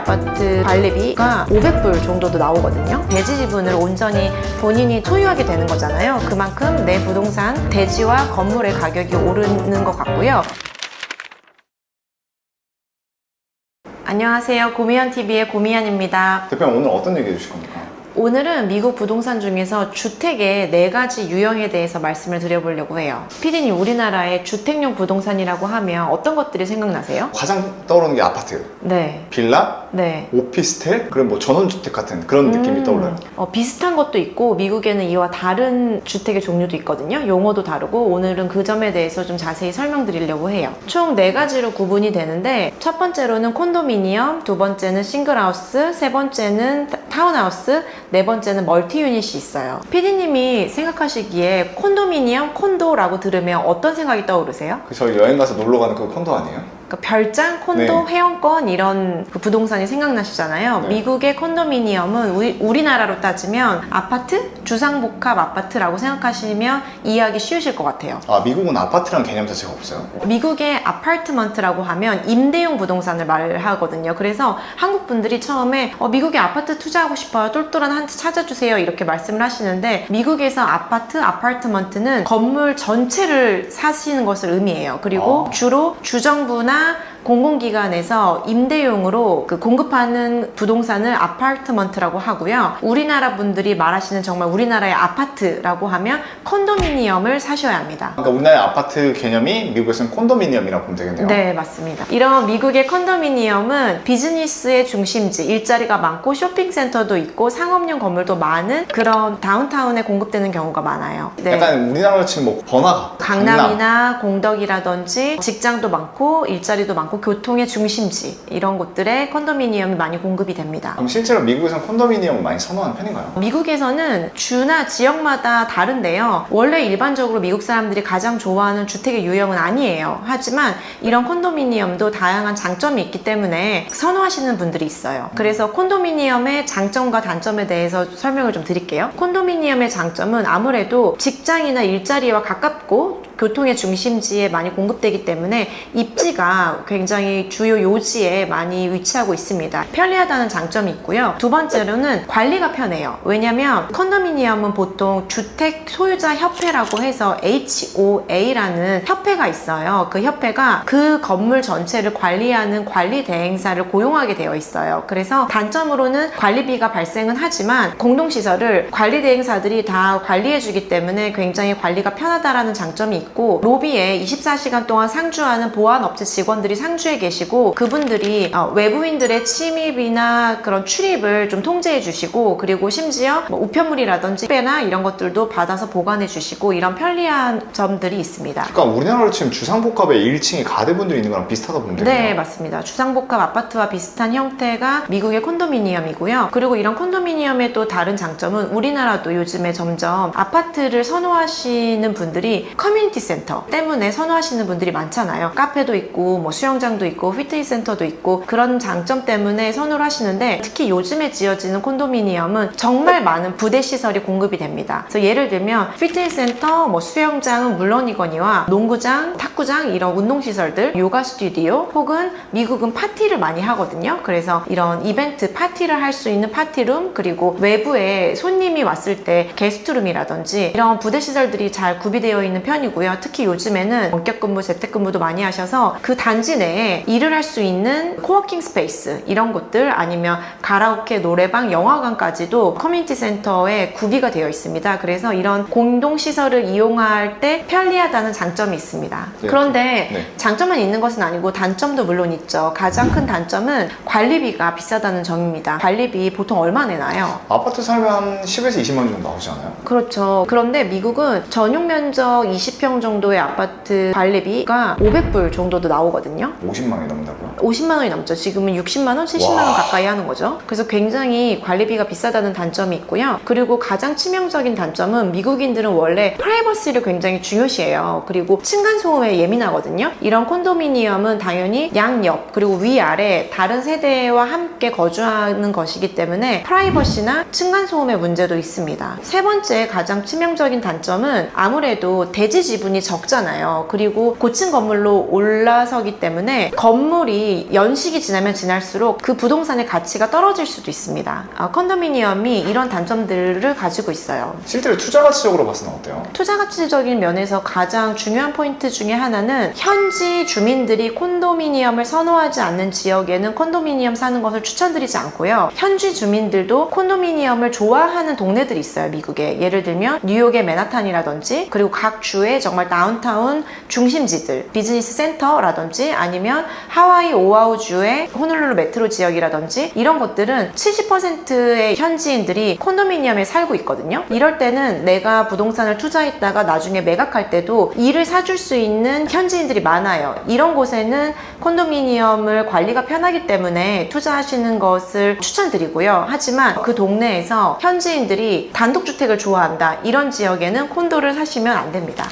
아파트 관리비가 500불 정도도 나오거든요. 대지 지분을 온전히 본인이 소유하게 되는 거잖아요. 그만큼 내 부동산 대지와 건물의 가격이 오르는 것 같고요. 안녕하세요. 고미연TV의 고미연입니다. 대표님, 오늘 어떤 얘기 해주실 겁니까? 오늘은 미국 부동산 중에서 주택의 4가지 유형에 대해서 말씀을 드려보려고 해요. PD님, 우리나라의 주택용 부동산이라고 하면 어떤 것들이 생각나세요? 가장 떠오르는 게 아파트, 네. 빌라, 네. 오피스텔, 그리고 뭐 전원주택 같은 그런 느낌이 떠올라요. 비슷한 것도 있고 미국에는 이와 다른 주택의 종류도 있거든요. 용어도 다르고 오늘은 그 점에 대해서 좀 자세히 설명드리려고 해요. 총 4가지로 구분이 되는데 첫 번째로는 콘도미니엄, 두 번째는 싱글하우스, 세 번째는 타운하우스, 네 번째는 멀티 유닛이 있어요. PD님이 생각하시기에 콘도미니엄, 콘도라고 들으면 어떤 생각이 떠오르세요? 저희 여행 가서 놀러 가는 그 콘도 아니에요? 그러니까 별장, 콘도, 네. 회원권 이런 그 부동산이 생각나시잖아요. 네. 미국의 콘도미니엄은 우리나라로 따지면 아파트? 주상복합 아파트라고 생각하시면 이해하기 쉬우실 것 같아요. 아, 미국은 아파트라는 개념 자체가 없어요? 미국의 아파트먼트라고 하면 임대용 부동산을 말하거든요. 그래서 한국 분들이 처음에 미국에 아파트 투자하고 싶어요. 똘똘한 한 채 찾아주세요. 이렇게 말씀을 하시는데 미국에서 아파트먼트는 건물 전체를 사시는 것을 의미해요. 그리고 주로 주정부나 공공기관에서 임대용으로 공급하는 부동산을 아파트먼트라고 하고요. 우리나라 분들이 말하시는 정말 우리나라의 아파트라고 하면 콘도미니엄을 사셔야 합니다. 그러니까 우리나라의 아파트 개념이 미국에서는 콘도미니엄이라고 보면 되겠네요. 네, 맞습니다. 이런 미국의 콘도미니엄은 비즈니스의 중심지, 일자리가 많고 쇼핑센터도 있고 상업용 건물도 많은 그런 다운타운에 공급되는 경우가 많아요. 네. 약간 우리나라로 치면 뭐 번화가, 강남이나 공덕이라든지 직장도 많고 일자리도 많고 교통의 중심지 이런 곳들에 콘도미니엄이 많이 공급이 됩니다. 그럼 실제로 미국에서는 콘도미니엄을 많이 선호하는 편인가요? 미국에서는 주나 지역마다 다른데요. 원래 일반적으로 미국 사람들이 가장 좋아하는 주택의 유형은 아니에요. 하지만 이런 콘도미니엄도 다양한 장점이 있기 때문에 선호하시는 분들이 있어요. 그래서 콘도미니엄의 장점과 단점에 대해서 설명을 좀 드릴게요. 콘도미니엄의 장점은 아무래도 직장이나 일자리와 가깝고 교통의 중심지에 많이 공급되기 때문에 입지가 굉장히 주요 요지에 많이 위치하고 있습니다. 편리하다는 장점이 있고요. 두 번째로는 관리가 편해요. 왜냐면 컨도미니엄은 보통 주택 소유자 협회라고 해서 HOA라는 협회가 있어요. 그 협회가 그 건물 전체를 관리하는 관리 대행사를 고용하게 되어 있어요. 그래서 단점으로는 관리비가 발생은 하지만 공동시설을 관리 대행사들이 다 관리해주기 때문에 굉장히 관리가 편하다라는 장점이 있고 로비에 24시간 동안 상주하는 보안업체 직원들이 상주해 계시고 그분들이 외부인들의 침입이나 그런 출입을 좀 통제해 주시고 그리고 심지어 우편물이라든지 택배나 이런 것들도 받아서 보관해 주시고 이런 편리한 점들이 있습니다. 그러니까 우리나라로 치면 주상복합에 1층에 가대분들이 있는 거랑 비슷하다 보면 되겠네요. 네, 맞습니다. 주상복합 아파트와 비슷한 형태가 미국의 콘도미니엄이고요. 그리고 이런 콘도미니엄의 또 다른 장점은 우리나라도 요즘에 점점 아파트를 선호하시는 분들이 커뮤니티 센터 때문에 선호하시는 분들이 많잖아요. 카페도 있고 뭐 수영장도 있고 피트니스 센터도 있고 그런 장점 때문에 선호를 하시는데 특히 요즘에 지어지는 콘도미니엄은 정말 많은 부대 시설이 공급이 됩니다. 그래서 예를 들면 피트니스 센터, 뭐 수영장은 물론이거니와 농구장, 탁구장 이런 운동 시설들, 요가 스튜디오 혹은 미국은 파티를 많이 하거든요. 그래서 이런 이벤트 파티를 할 수 있는 파티룸 그리고 외부에 손님이 왔을 때 게스트룸이라든지 이런 부대 시설들이 잘 구비되어 있는 편이고요. 특히 요즘에는 원격근무, 재택근무도 많이 하셔서 그 단지 내에 일을 할 수 있는 코워킹 스페이스 이런 곳들 아니면 가라오케, 노래방, 영화관까지도 커뮤니티 센터에 구비가 되어 있습니다. 그래서 이런 공동시설을 이용할 때 편리하다는 장점이 있습니다. 네. 그런데 네. 장점만 있는 것은 아니고 단점도 물론 있죠. 가장 큰 단점은 관리비가 비싸다는 점입니다. 관리비 보통 얼마 내나요? 아파트 살면 한 10에서 20만 원 정도 나오지 않아요? 그렇죠. 그런데 미국은 전용 면적 20평 정도의 아파트 관리비가 500불 정도도 나오거든요. 50만 원이 넘는다고요? 50만 원이 넘죠. 지금은 60만 원, 70만 원 가까이 하는 거죠. 그래서 굉장히 관리비가 비싸다는 단점이 있고요. 그리고 가장 치명적인 단점은 미국인들은 원래 프라이버시를 굉장히 중요시해요. 그리고 층간소음에 예민하거든요. 이런 콘도미니엄은 당연히 양옆 그리고 위아래 다른 세대와 함께 거주하는 것이기 때문에 프라이버시나 층간소음의 문제도 있습니다. 세 번째 가장 치명적인 단점은 아무래도 대지 지분이 적잖아요. 그리고 고층 건물로 올라서기 때문에 건물이 연식이 지나면 지날수록 그 부동산의 가치가 떨어질 수도 있습니다. 컨도미니엄이 이런 단점들을 가지고 있어요. 실제로 투자 가치적으로 봤을 때 어때요? 투자 가치적인 면에서 가장 중요한 포인트 중에 하나는 현지 주민들이 콘도미니엄을 선호하지 않는 지역에는 콘도미니엄 사는 것을 추천드리지 않고요. 현지 주민들도 콘도미니엄을 좋아하는 동네들이 있어요, 미국에. 예를 들면 뉴욕의 맨하탄이라든지, 그리고 각 주의 정말 다운타운 중심지들, 비즈니스 센터라든지, 아니면 하와이 오아후주의 호놀룰루 메트로 지역이라든지, 이런 것들은 70%의 현지인들이 콘도미니엄에 살고 있거든요. 이럴 때는 내가 부동산을 투자했다가 나중에 매각할 때도 이를 사줄 수 있는 현지인들이 많아요. 이런 곳에는 콘도미니엄을 관리가 편하기 때문에 투자하시는 것을 추천드리고요. 하지만 그 동네에서 현지인들이 단독주택을 좋아한다, 이런 지역에는 콘도를 사시면 안 됩니다.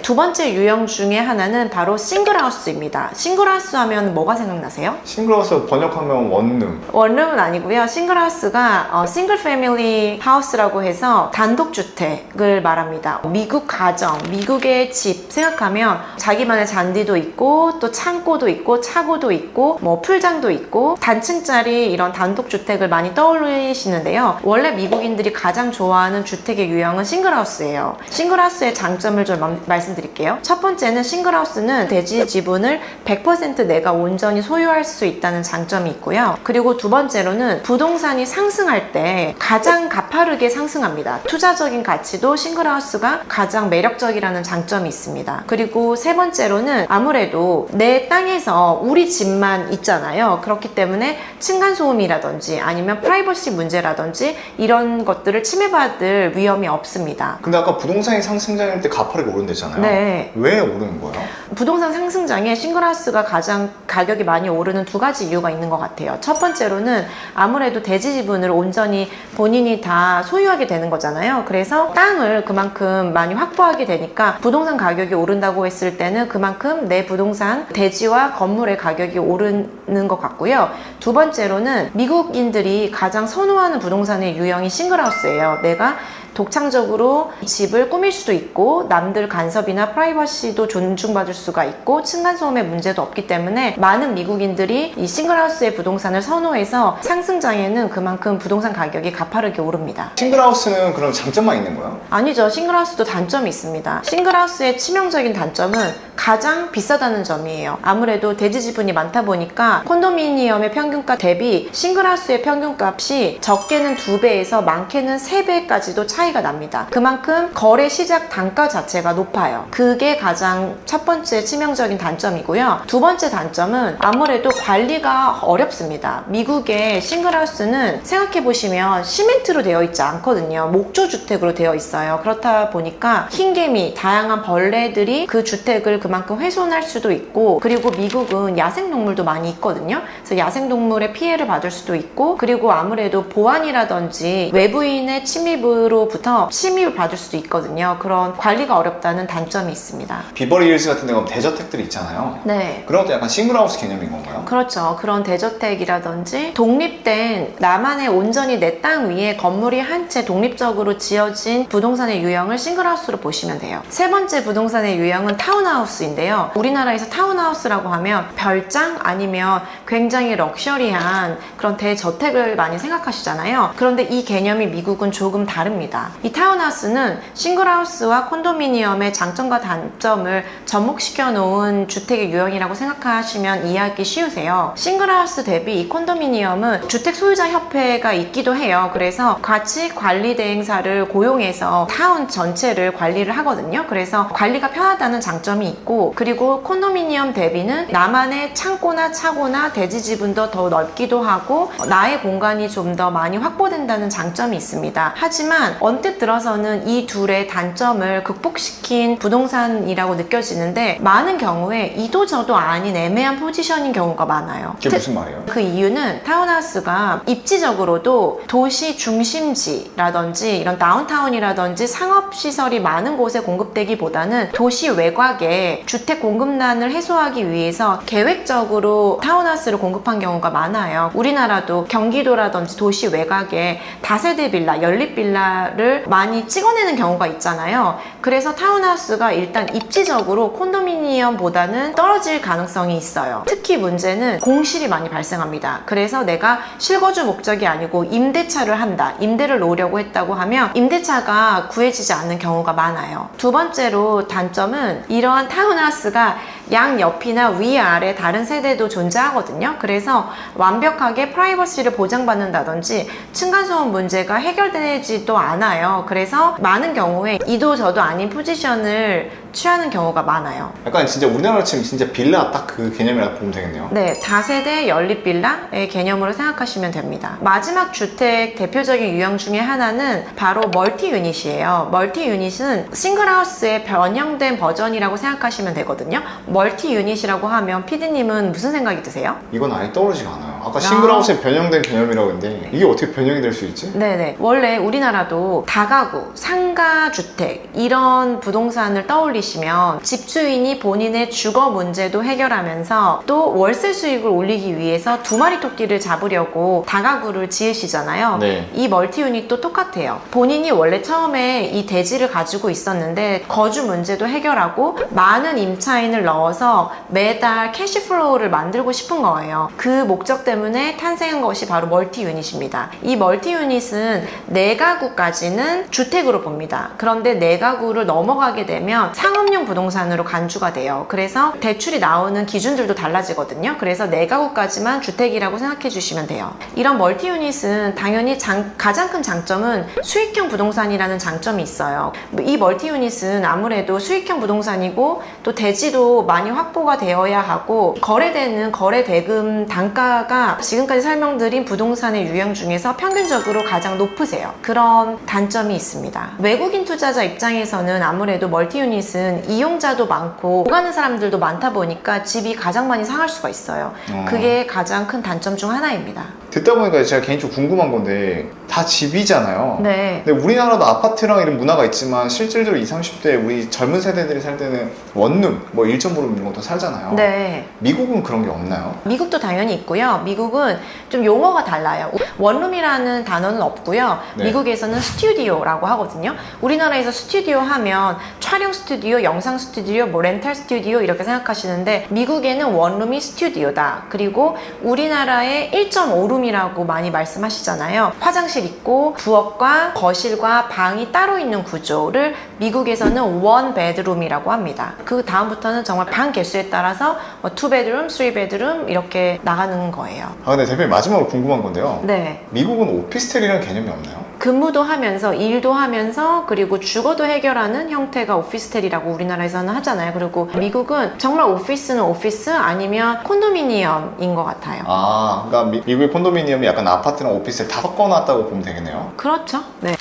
두 번째 유형 중에 하나는 바로 싱글하우스입니다. 싱글하우스 하면 뭐가 생각나세요? 싱글하우스 번역하면 원룸. 원룸은 아니고요. 싱글하우스가 싱글 패밀리 하우스라고 해서 단독주택을 말합니다. 미국 가정, 미국의 집 생각하면 자기만의 잔디도 있고, 또 창고도 있고, 차고도 있고, 뭐 풀장도 있고, 단층짜리 이런 단독주택을 많이 떠올리시는데요. 원래 미국인들이 가장 좋아하는 주택의 유형은 싱글하우스예요. 싱글하우스의 장점을 좀 말씀드릴게요. 첫 번째는 싱글하우스는 대지 지분을 100% 내가 온전히 소유할 수 있다는 장점이 있고요. 그리고 두 번째로는 부동산이 상승할 때 가장 가파르게 상승합니다. 투자적인 가치도 싱글하우스가 가장 매력적이라는 장점이 있습니다. 그리고 세 번째로는 아무래도 내 땅에서 우리 집만 있잖아요. 그렇기 때문에 층간소음이라든지 아니면 프라이버시 문제라든지 이런 것들을 침해받을 위험이 없습니다. 근데 아까 부동산이 상승장일 때 가파르게 오른댔잖아요. 네. 왜 오르는 거예요? 부동산 상승장에 싱글하우스가 가장 가격이 많이 오르는 두 가지 이유가 있는 것 같아요. 첫 번째로는 아무래도 대지 지분을 온전히 본인이 다 소유하게 되는 거잖아요. 그래서 땅을 그만큼 많이 확보하게 되니까 부동산 가격이 오른다고 했을 때는 그만큼 내 부동산 대지와 건물의 가격이 오르는 것 같고요. 두 번째로는 미국인들이 가장 선호하는 부동산의 유형이 싱글하우스예요. 내가 독창적으로 집을 꾸밀 수도 있고, 남들 간섭이나 프라이버시도 존중받을 수가 있고, 층간소음의 문제도 없기 때문에 많은 미국인들이 이 싱글하우스의 부동산을 선호해서 상승장에는 그만큼 부동산 가격이 가파르게 오릅니다. 싱글하우스는 그럼 장점만 있는 거예요? 아니죠. 싱글하우스도 단점이 있습니다. 싱글하우스의 치명적인 단점은 가장 비싸다는 점이에요. 아무래도 대지 지분이 많다 보니까 콘도미니엄의 평균가 대비 싱글하우스의 평균값이 적게는 2배에서 많게는 3배까지도 차이가 납니다. 그만큼 거래 시작 단가 자체가 높아요. 그게 가장 첫 번째 치명적인 단점이고요. 두 번째 단점은 아무래도 관리가 어렵습니다. 미국의 싱글하우스는 생각해보시면 시멘트로 되어 있지 않거든요. 목조주택으로 되어 있어요. 그렇다 보니까 흰개미, 다양한 벌레들이 그 주택을 그만큼 훼손할 수도 있고, 그리고 미국은 야생동물도 많이 있거든요. 그래서 야생동물의 피해를 받을 수도 있고, 그리고 아무래도 보안이라든지 외부인의 침입으로부터 침입을 받을 수도 있거든요. 그런 관리가 어렵다는 단점이 있습니다. 비버리 힐즈 같은 데 가면 대저택들이 있잖아요. 네. 그런 것도 약간 싱글하우스 개념인 건가요? 그렇죠. 그런 대저택이라든지 독립된 나만의 온전히 내 땅 위에 건물이 한 채 독립적으로 지어진 부동산의 유형을 싱글하우스로 보시면 돼요. 세 번째 부동산의 유형은 타운하우스인데요. 우리나라에서 타운하우스라고 하면 별장 아니면 굉장히 럭셔리한 그런 대저택을 많이 생각하시잖아요. 그런데 이 개념이 미국은 조금 다릅니다. 이 타운하우스는 싱글하우스와 콘도미니엄의 장점과 단점을 접목시켜 놓은 주택의 유형이라고 생각하시면 이해하기 쉬우세요. 싱글하우스 대비 이 콘도미니엄은 주택 소유자 협회가 있기도 해요. 그래서 같이 관리 대행사를 고용해서 타운 전체를 관리를 하거든요. 그래서 관리가 편하다는 장점이 있고, 그리고 콘도미니엄 대비는 나만의 창고나 차고나 대지 지분도 더 넓기도 하고 나의 공간이 좀 더 많이 확보된다는 장점이 있습니다. 하지만 언뜻 들어서는 이 둘의 단점을 극복시킨 부동산이라고 느껴지는데, 많은 경우에 이도저도 아닌 애매한 포지션인 경우가 많아요. 그게 무슨 말이에요? 그 이유는 타운하우스가 입지적으로도 도시 중심지라든지 이런 다운타운이라든지 상업시설이 많은 곳에 공급되기보다는 도시 외곽에 주택 공급난을 해소하기 위해서 계획적으로 타운하우스를 공급한 경우가 많아요. 우리나라도 경기도라든지 도시 외곽에 다세대 빌라, 연립 빌라를 많이 찍어내는 경우가 있잖아요. 그래서 타운하우스가 일단 입지적으로 콘도미니엄보다는 떨어질 가능성이 있어요. 특히 문제는 공실이 많이 발생합니다. 그래서 내가 실거주 목적이 아니고 임대차를 한다, 임대를 놓으려고 했다고 하면 임대차가 구해지지 않는 경우가 많아요. 두 번째로 단점은 이러한 타운하우스가 양옆이나 위아래 다른 세대도 존재하거든요. 그래서 완벽하게 프라이버시를 보장받는다든지 층간소음 문제가 해결되지도 않아요. 그래서 많은 경우에 이도 저도 아닌 포지션을 취하는 경우가 많아요. 약간 진짜 우리나라 치면 진짜 빌라 딱 그 개념이라고 보면 되겠네요. 네, 다세대 연립 빌라의 개념으로 생각하시면 됩니다. 마지막 주택 대표적인 유형 중에 하나는 바로 멀티 유닛이에요. 멀티 유닛은 싱글하우스의 변형된 버전이라고 생각하시면 되거든요. 멀티 유닛이라고 하면 피디님은 무슨 생각이 드세요? 이건 아예 떠오르지가 않아요. 아까 싱글하우스에 변형된 개념이라고 했는데 이게 어떻게 변형이 될 수 있지? 네네. 원래 우리나라도 다가구, 상가주택 이런 부동산을 떠올리시면 집주인이 본인의 주거 문제도 해결하면서 또 월세 수익을 올리기 위해서 두 마리 토끼를 잡으려고 다가구를 지으시잖아요. 네. 이 멀티 유닛도 똑같아요. 본인이 원래 처음에 이 대지를 가지고 있었는데 거주 문제도 해결하고 많은 임차인을 넣어서 매달 캐시플로우를 만들고 싶은 거예요. 그 목적 때문에 탄생한 것이 바로 멀티 유닛입니다. 이 멀티 유닛은 4가구까지는 주택으로 봅니다. 그런데 4가구를 넘어가게 되면 상업용 부동산으로 간주가 돼요. 그래서 대출이 나오는 기준들도 달라지거든요. 그래서 4가구까지만 주택이라고 생각해 주시면 돼요. 이런 멀티 유닛은 당연히 가장 큰 장점은 수익형 부동산이라는 장점이 있어요. 이 멀티 유닛은 아무래도 수익형 부동산이고 또 대지도 많이 확보가 되어야 하고 거래되는 거래 대금 단가가 지금까지 설명드린 부동산의 유형 중에서 평균적으로 가장 높으세요. 그런 단점이 있습니다. 외국인 투자자 입장에서는 아무래도 멀티 유닛은 이용자도 많고 오가는 사람들도 많다 보니까 집이 가장 많이 상할 수가 있어요. 그게 가장 큰 단점 중 하나입니다. 듣다 보니까 제가 개인적으로 궁금한 건데 다 집이잖아요. 네. 근데 우리나라도 아파트랑 이런 문화가 있지만 실질적으로 20, 30대 우리 젊은 세대들이 살 때는 원룸, 뭐 1.5룸 이런 것도 살잖아요. 네. 미국은 그런 게 없나요? 미국도 당연히 있고요. 미국은 좀 용어가 달라요. 원룸이라는 단어는 없고요. 네. 미국에서는 스튜디오라고 하거든요. 우리나라에서 스튜디오 하면 촬영 스튜디오, 영상 스튜디오, 뭐 렌탈 스튜디오 이렇게 생각하시는데 미국에는 원룸이 스튜디오다. 그리고 우리나라의 1.5룸이라고 많이 말씀하시잖아요. 화장실 있고 부엌과 거실과 방이 따로 있는 구조를 미국에서는 원 베드룸이라고 합니다. 그 다음부터는 정말 방 개수에 따라서 2베드룸, 3베드룸 이렇게 나가는 거예요. 아 근데 대표님 마지막으로 궁금한 건데요. 네. 미국은 오피스텔이라는 개념이 없나요? 근무도 하면서 일도 하면서 그리고 주거도 해결하는 형태가 오피스텔이라고 우리나라에서는 하잖아요. 그리고 미국은 정말 오피스는 오피스 아니면 콘도미니엄인 것 같아요. 아 그러니까 미국의 콘도미니엄이 약간 아파트랑 오피스를 다 섞어놨다고 보면 되겠네요. 그렇죠. 네.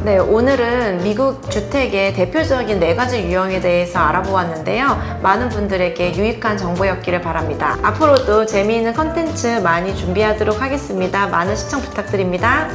네, 오늘은 미국 주택의 대표적인 4가지 유형에 대해서 알아보았는데요. 많은 분들에게 유익한 정보였기를 바랍니다. 앞으로도 재미있는 컨텐츠 많이 준비하도록 하겠습니다. 많은 시청 부탁드립니다.